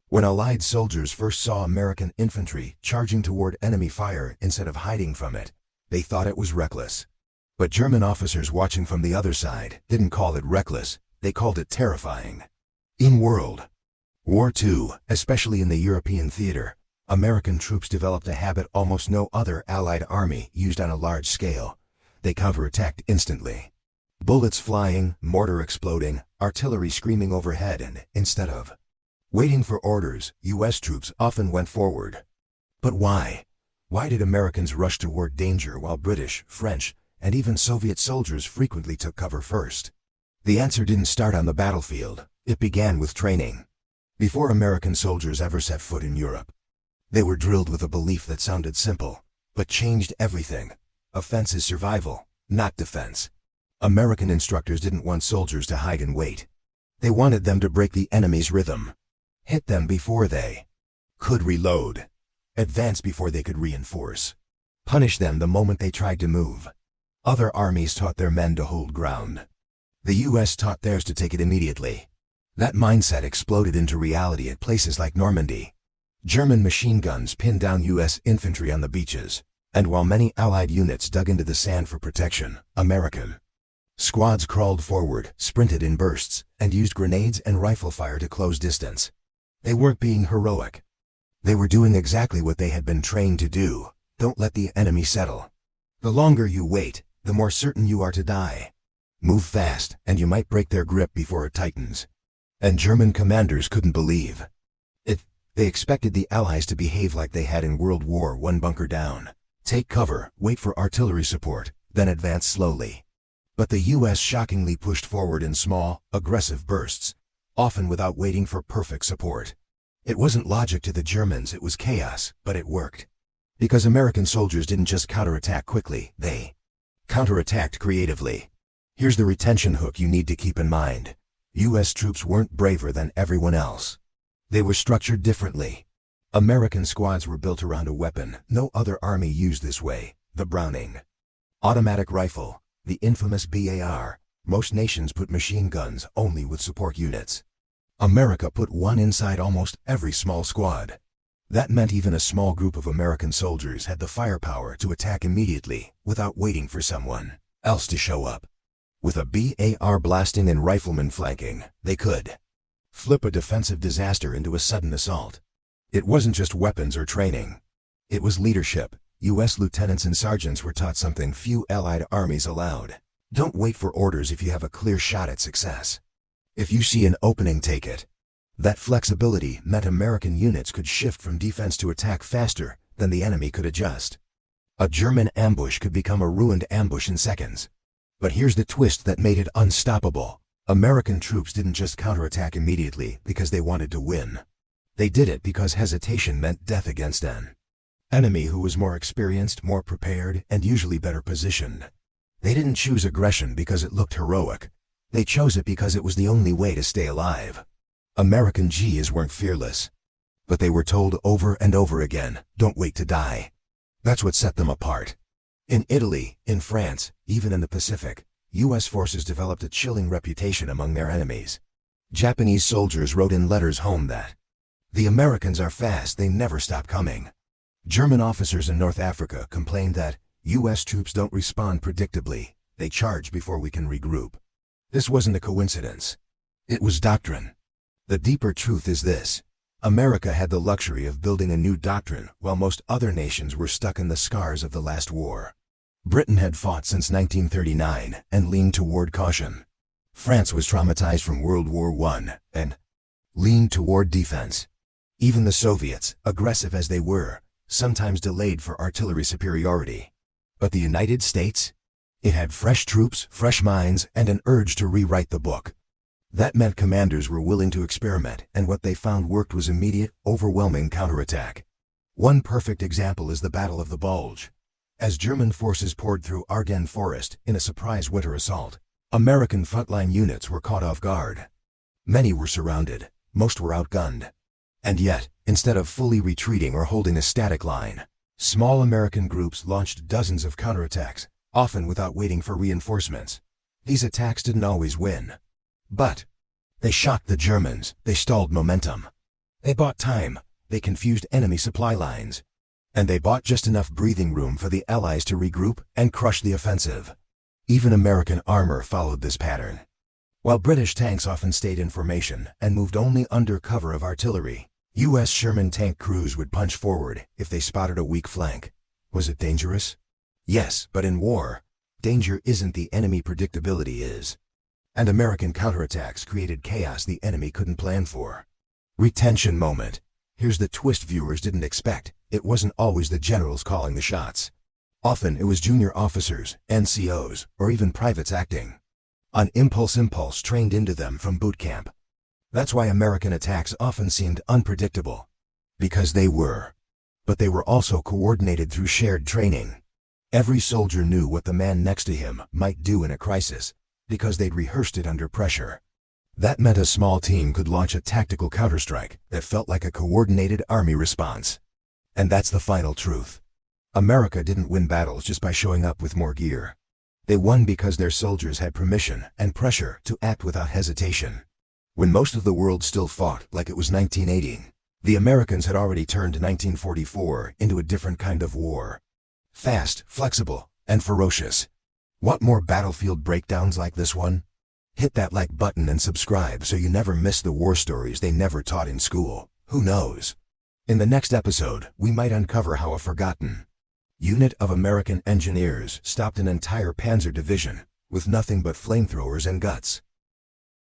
When Allied soldiers first saw American infantry charging toward enemy fire instead of hiding from it, they thought it was reckless. But German officers watching from the other side didn't call it reckless, they called it terrifying. In World War II, especially in the European theater, American troops developed a habit almost no other Allied army used on a large scale. They counterattacked instantly. Bullets flying, mortar exploding, artillery screaming overhead, and instead of waiting for orders, U.S. troops often went forward. But why? Why did Americans rush toward danger while British, French, and even Soviet soldiers frequently took cover first? The answer didn't start on the battlefield. It began with training. Before American soldiers ever set foot in Europe, they were drilled with a belief that sounded simple, but changed everything. Offense is survival, not defense. American instructors didn't want soldiers to hide and wait. They wanted them to break the enemy's rhythm. Hit them before they could reload. Advance before they could reinforce. Punish them the moment they tried to move. Other armies taught their men to hold ground. The U.S. taught theirs to take it immediately. That mindset exploded into reality at places like Normandy. German machine guns pinned down U.S. infantry on the beaches, and while many Allied units dug into the sand for protection, American squads crawled forward, sprinted in bursts, and used grenades and rifle fire to close distance. They weren't being heroic. They were doing exactly what they had been trained to do. Don't let the enemy settle. The longer you wait, the more certain you are to die. Move fast, and you might break their grip before it tightens. And German commanders couldn't believe it. They expected the Allies to behave like they had in World War I: bunker down, take cover, wait for artillery support, then advance slowly. But the U.S. shockingly pushed forward in small, aggressive bursts, often without waiting for perfect support. It wasn't logic to the Germans, it was chaos, but it worked. Because American soldiers didn't just counterattack quickly, they counterattacked creatively. Here's the retention hook you need to keep in mind. U.S. troops weren't braver than everyone else. They were structured differently. American squads were built around a weapon no other army used this way: the Browning automatic rifle, the infamous BAR. Most nations put machine guns only with support units. America put one inside almost every small squad. That meant even a small group of American soldiers had the firepower to attack immediately without waiting for someone else to show up. With a BAR blasting and riflemen flanking, they could flip a defensive disaster into a sudden assault. It wasn't just weapons or training. It was leadership. U.S. lieutenants and sergeants were taught something few Allied armies allowed. Don't wait for orders if you have a clear shot at success. If you see an opening, take it. That flexibility meant American units could shift from defense to attack faster than the enemy could adjust. A German ambush could become a ruined ambush in seconds. But here's the twist that made it unstoppable. American troops didn't just counterattack immediately because they wanted to win. They did it because hesitation meant death against an enemy who was more experienced, more prepared, and usually better positioned. They didn't choose aggression because it looked heroic. They chose it because it was the only way to stay alive. American Gs weren't fearless. But they were told over and over again, don't wait to die. That's what set them apart. In Italy, in France, even in the Pacific, U.S. forces developed a chilling reputation among their enemies. Japanese soldiers wrote in letters home that the Americans are fast, they never stop coming. German officers in North Africa complained that U.S. troops don't respond predictably, they charge before we can regroup. This wasn't a coincidence. It was doctrine. The deeper truth is this: America had the luxury of building a new doctrine while most other nations were stuck in the scars of the last war. Britain had fought since 1939 and leaned toward caution. France was traumatized from World War I and leaned toward defense. Even the Soviets, aggressive as they were, sometimes delayed for artillery superiority. But the United States? It had fresh troops, fresh minds, and an urge to rewrite the book. That meant commanders were willing to experiment, and what they found worked was immediate, overwhelming counterattack. One perfect example is the Battle of the Bulge. As German forces poured through Ardennes Forest in a surprise winter assault, American frontline units were caught off guard. Many were surrounded, most were outgunned. And yet, instead of fully retreating or holding a static line, small American groups launched dozens of counterattacks, often without waiting for reinforcements. These attacks didn't always win. But they shocked the Germans, they stalled momentum. They bought time, they confused enemy supply lines, and they bought just enough breathing room for the Allies to regroup and crush the offensive. Even American armor followed this pattern. While British tanks often stayed in formation and moved only under cover of artillery, U.S. Sherman tank crews would punch forward if they spotted a weak flank. Was it dangerous? Yes, but in war, danger isn't the enemy, predictability is. And American counterattacks created chaos the enemy couldn't plan for. Retention moment. Here's the twist viewers didn't expect. It wasn't always the generals calling the shots. Often it was junior officers, NCOs, or even privates acting on impulse trained into them from boot camp. That's why American attacks often seemed unpredictable. Because they were. But they were also coordinated through shared training. Every soldier knew what the man next to him might do in a crisis, because they'd rehearsed it under pressure. That meant a small team could launch a tactical counterstrike that felt like a coordinated army response. And that's the final truth. America didn't win battles just by showing up with more gear. They won because their soldiers had permission and pressure to act without hesitation. When most of the world still fought like it was 1918, the Americans had already turned 1944 into a different kind of war. Fast, flexible, and ferocious. Want more battlefield breakdowns like this one? Hit that like button and subscribe so you never miss the war stories they never taught in school. Who knows? In the next episode, we might uncover how a forgotten unit of American engineers stopped an entire panzer division with nothing but flamethrowers and guts.